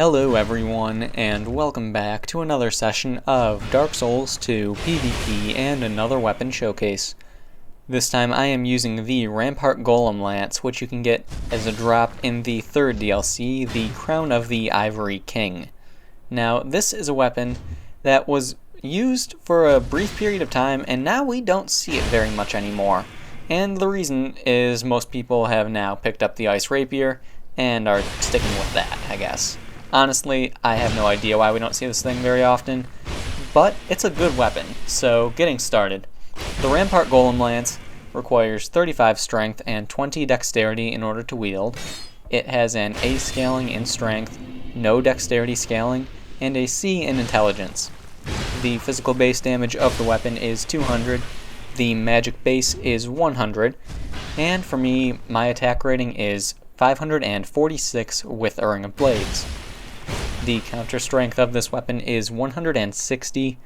Hello everyone, and welcome back to another session of Dark Souls 2 PvP and another weapon showcase. This time I am using the Rampart Golem lance, which you can get as a drop in the third DLC, the Crown of the Ivory King. Now, this is a weapon that was used for a brief period of time, and now we don't see it very much anymore. And the reason is most people have now picked up the Ice Rapier and are sticking with that, I guess. Honestly, I have no idea why we don't see this thing very often, but it's a good weapon, so getting started. The Rampart Golem Lance requires 35 strength and 20 dexterity in order to wield. It has an A scaling in strength, no dexterity scaling, and a C in intelligence. The physical base damage of the weapon is 200, the magic base is 100, and for me, my attack rating is 546 with a Ring of Blades. The counter strength of this weapon is 160,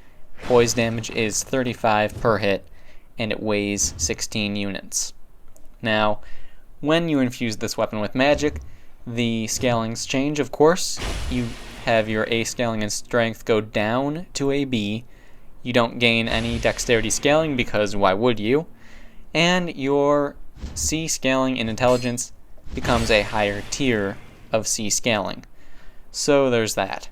poise damage is 35 per hit, and it weighs 16 units. Now, when you infuse this weapon with magic, the scalings change, of course. You have your A scaling and strength go down to a B. You don't gain any dexterity scaling because why would you? And your C scaling in intelligence becomes a higher tier of C scaling. So there's that.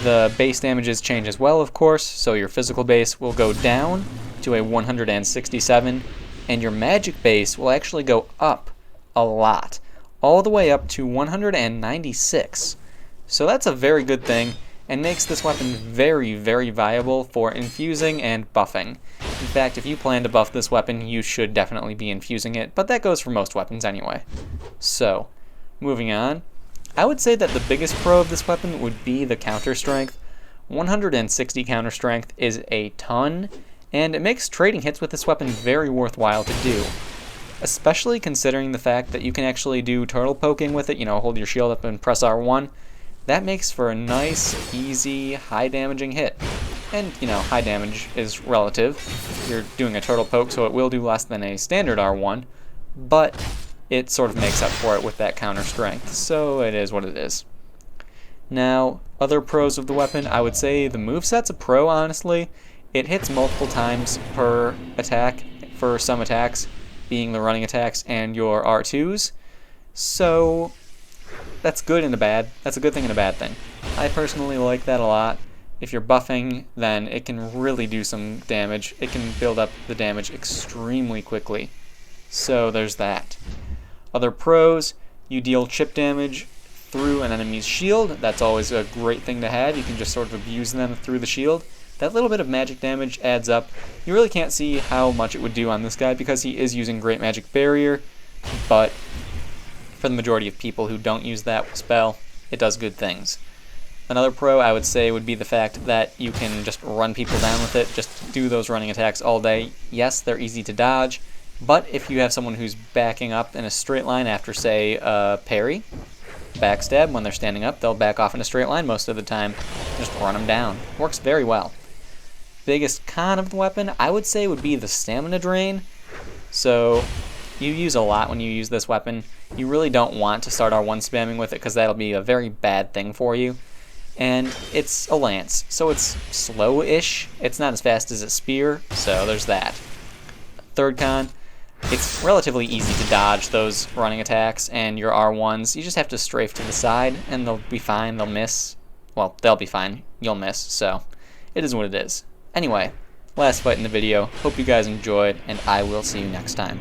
The base damages change as well, of course, so your physical base will go down to a 167, and your magic base will actually go up a lot, all the way up to 196. So that's a very good thing, and makes this weapon very, very viable for infusing and buffing. In fact, if you plan to buff this weapon, you should definitely be infusing it, but that goes for most weapons anyway. So, moving on. I would say that the biggest pro of this weapon would be the counter strength. 160 counter strength is a ton, and it makes trading hits with this weapon very worthwhile to do. Especially considering the fact that you can actually do turtle poking with it, hold your shield up and press R1. That makes for a nice, easy, high damaging hit. And, high damage is relative. You're doing a turtle poke, so it will do less than a standard R1, but it sort of makes up for it with that counter strength, so it is what it is. Now, other pros of the weapon, I would say the moveset's a pro, honestly. It hits multiple times per attack for some attacks, being the running attacks and your R2s, so that's good and a bad. That's a good thing and a bad thing. I personally like that a lot. If you're buffing, then it can really do some damage. It can build up the damage extremely quickly, so there's that. Other pros, you deal chip damage through an enemy's shield. That's always a great thing to have. You can just sort of abuse them through the shield. That little bit of magic damage adds up. You really can't see how much it would do on this guy because he is using Great Magic Barrier, but for the majority of people who don't use that spell, it does good things. Another pro I would say would be the fact that you can just run people down with it, just do those running attacks all day. Yes, they're easy to dodge, but if you have someone who's backing up in a straight line after, say, parry, backstab, when they're standing up, they'll back off in a straight line most of the time. Just run them down. Works very well. Biggest con of the weapon, I would say, would be the stamina drain. So, you use a lot when you use this weapon. You really don't want to start R1 spamming with it because that'll be a very bad thing for you. And it's a lance, so it's slow-ish. It's not as fast as a spear, so there's that. Third con, it's relatively easy to dodge those running attacks and your R1s. You just have to strafe to the side and they'll be fine. They'll miss. Well, they'll be fine. You'll miss. So it is what it is. Anyway, last fight in the video. Hope you guys enjoyed, and I will see you next time.